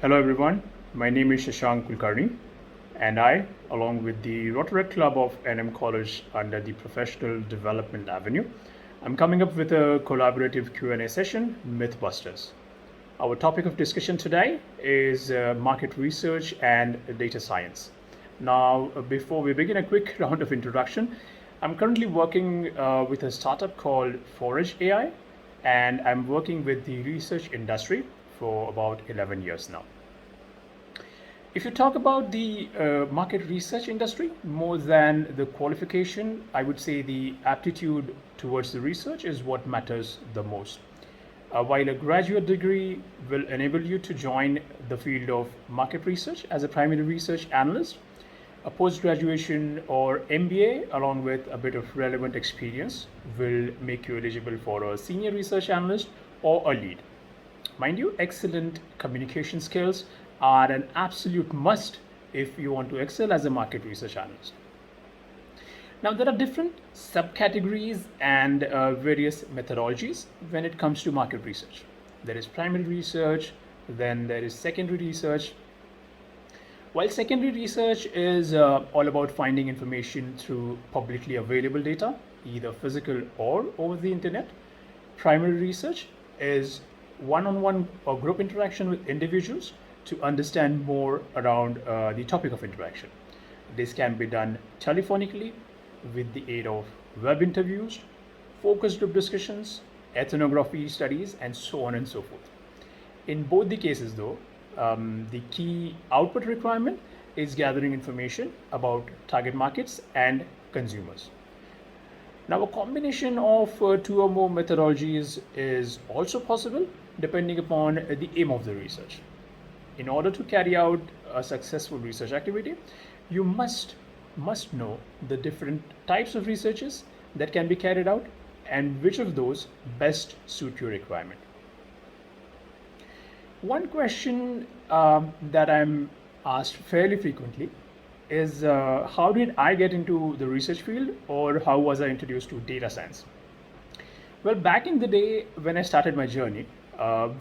Hello everyone, my name is Shashank Kulkarni and I, along with the Rotaract Club of NM College under the Professional Development Avenue, I'm coming up with a collaborative Q&A session, Mythbusters. Our topic of discussion today is market research and data science. Now, before we begin, a quick round of introduction. I'm currently working with a startup called Forage AI, and I'm working with the research industry for about 11 years now. If you talk about the market research industry, more than the qualification, I would say the aptitude towards the research is what matters the most. While a graduate degree will enable you to join the field of market research as a primary research analyst, a post-graduation or MBA along with a bit of relevant experience will make you eligible for a senior research analyst or a lead. Mind you, excellent communication skills are an absolute must if you want to excel as a market research analyst. Now, there are different subcategories and various methodologies when it comes to market research. There is primary research, then there is secondary research. While secondary research is all about finding information through publicly available data, either physical or over the internet, primary research is one-on-one or group interaction with individuals to understand more around the topic of interaction. This can be done telephonically with the aid of web interviews, focus group discussions, ethnography studies, and so on and so forth. In both the cases, though, the key output requirement is gathering information about target markets and consumers. Now, a combination of two or more methodologies is also possible depending upon the aim of the research. In order to carry out a successful research activity, you must know the different types of researches that can be carried out and which of those best suit your requirement. One question that I'm asked fairly frequently is how did I get into the research field, or how was I introduced to data science? Well, back in the day when I started my journey,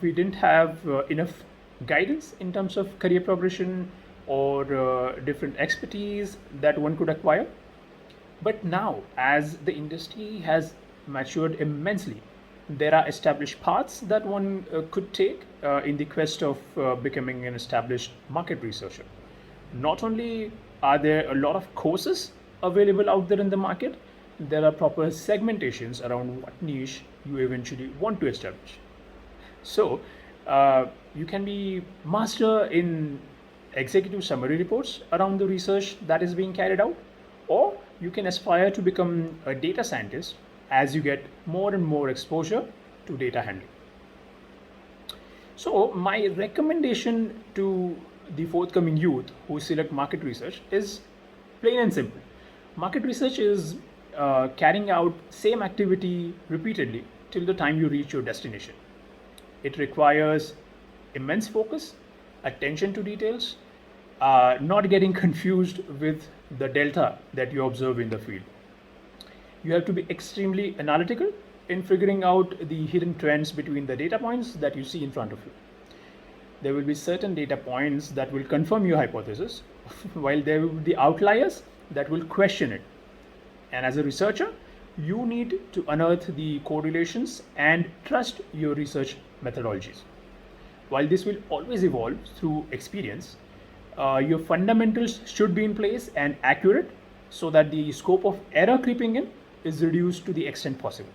we didn't have enough guidance in terms of career progression or different expertise that one could acquire. But now, as the industry has matured immensely, there are established paths that one could take in the quest of becoming an established market researcher. Not only are there a lot of courses available out there in the market, there are proper segmentations around what niche you eventually want to establish. So, you can be master in executive summary reports around the research that is being carried out, or you can aspire to become a data scientist as you get more and more exposure to data handling. So, my recommendation to the forthcoming youth who select market research is plain and simple. Market research is carrying out same activity repeatedly till the time you reach your destination. It requires immense focus, attention to details, not getting confused with the delta that you observe in the field. You have to be extremely analytical in figuring out the hidden trends between the data points that you see in front of you. There will be certain data points that will confirm your hypothesis, while there will be outliers that will question it. And as a researcher, you need to unearth the correlations and trust your research methodologies. While this will always evolve through experience, your fundamentals should be in place and accurate so that the scope of error creeping in is reduced to the extent possible.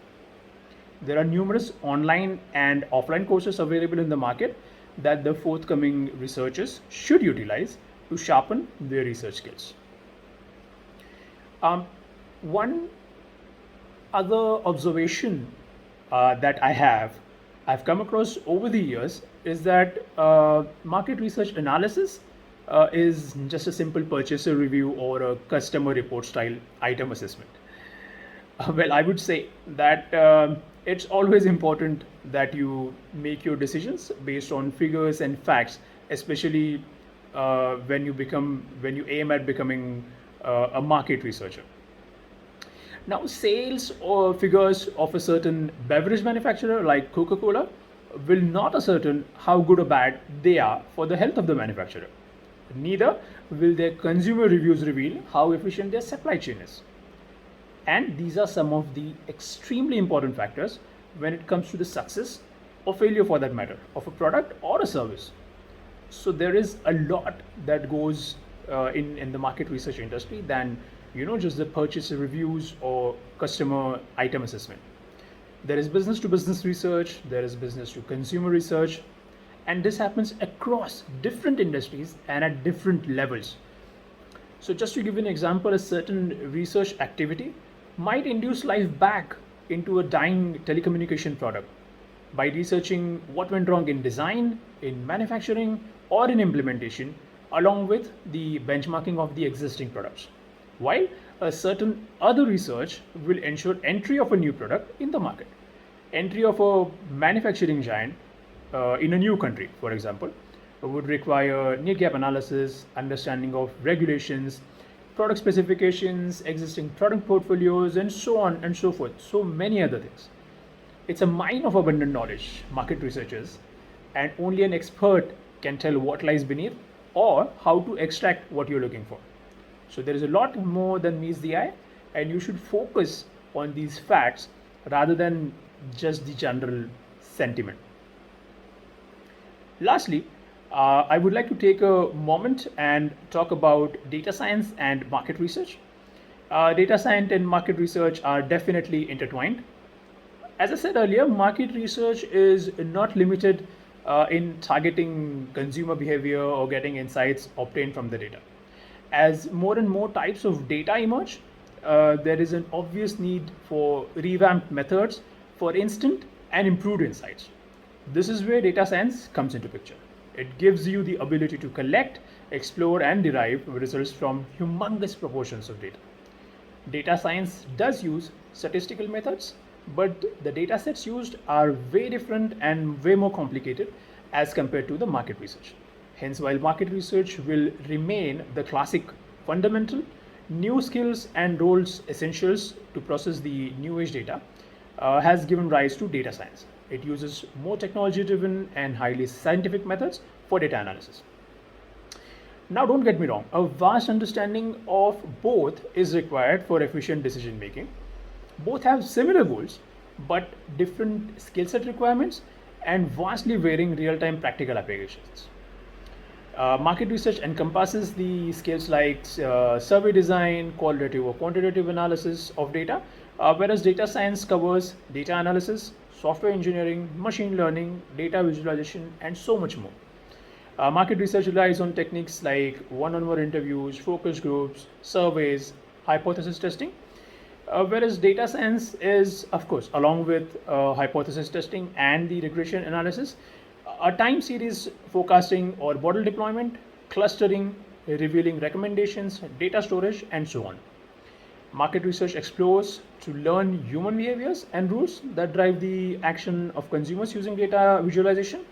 There are numerous online and offline courses available in the market that the forthcoming researchers should utilize to sharpen their research skills. One other observation that I've come across over the years is that market research analysis is just a simple purchaser review or a customer report style item assessment. Well, I would say that it's always important that you make your decisions based on figures and facts, especially when you aim at becoming a market researcher. Now, sales or figures of a certain beverage manufacturer like Coca-Cola will not ascertain how good or bad they are for the health of the manufacturer. Neither will their consumer reviews reveal how efficient their supply chain is. And these are some of the extremely important factors when it comes to the success or failure, for that matter, of a product or a service. So there is a lot that goes in the market research industry than just the purchase reviews or customer item assessment. There is business to business research, there is business to consumer research, and this happens across different industries and at different levels. So just to give you an example, a certain research activity might induce life back into a dying telecommunication product by researching what went wrong in design, in manufacturing, or in implementation, along with the benchmarking of the existing products. While a certain other research will ensure entry of a new product in the market, entry of a manufacturing giant in a new country, for example, would require need gap analysis, understanding of regulations, product specifications, existing product portfolios, and so on and so forth. So many other things. It's a mine of abundant knowledge, market researchers, and only an expert can tell what lies beneath or how to extract what you're looking for. So there is a lot more than meets the eye, and you should focus on these facts rather than just the general sentiment. Lastly, I would like to take a moment and talk about data science and market research. Data science and market research are definitely intertwined. As I said earlier, market research is not limited in targeting consumer behavior or getting insights obtained from the data. As more and more types of data emerge, there is an obvious need for revamped methods for instant and improved insights. This is where data science comes into picture. It gives you the ability to collect, explore, and derive results from humongous proportions of data. Data science does use statistical methods, but the data sets used are way different and way more complicated as compared to the market research. Hence, while market research will remain the classic fundamental, new skills and roles essentials to process the new age data has given rise to data science. It uses more technology driven and highly scientific methods for data analysis. Now, don't get me wrong, a vast understanding of both is required for efficient decision making. Both have similar goals, but different skill set requirements and vastly varying real time practical applications. Market research encompasses the skills like survey design, qualitative or quantitative analysis of data, whereas data science covers data analysis, software engineering, machine learning, data visualization, and so much more. Market research relies on techniques like one-on-one interviews, focus groups, surveys, hypothesis testing, whereas data science is, of course, along with hypothesis testing and the regression analysis, a time series forecasting or model deployment, clustering, revealing recommendations, data storage, and so on. Market research explores to learn human behaviors and rules that drive the action of consumers using data visualization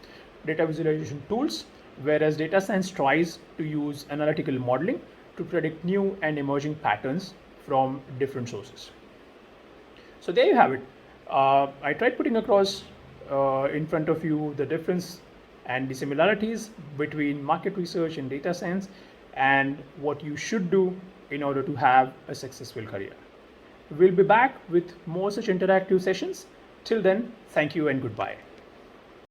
tools, whereas data science tries to use analytical modeling to predict new and emerging patterns from different sources. So there you have it. I tried putting across in front of you the difference and the similarities between market research and data science and what you should do in order to have a successful career. We'll be back with more such interactive sessions. Till then, thank you and goodbye.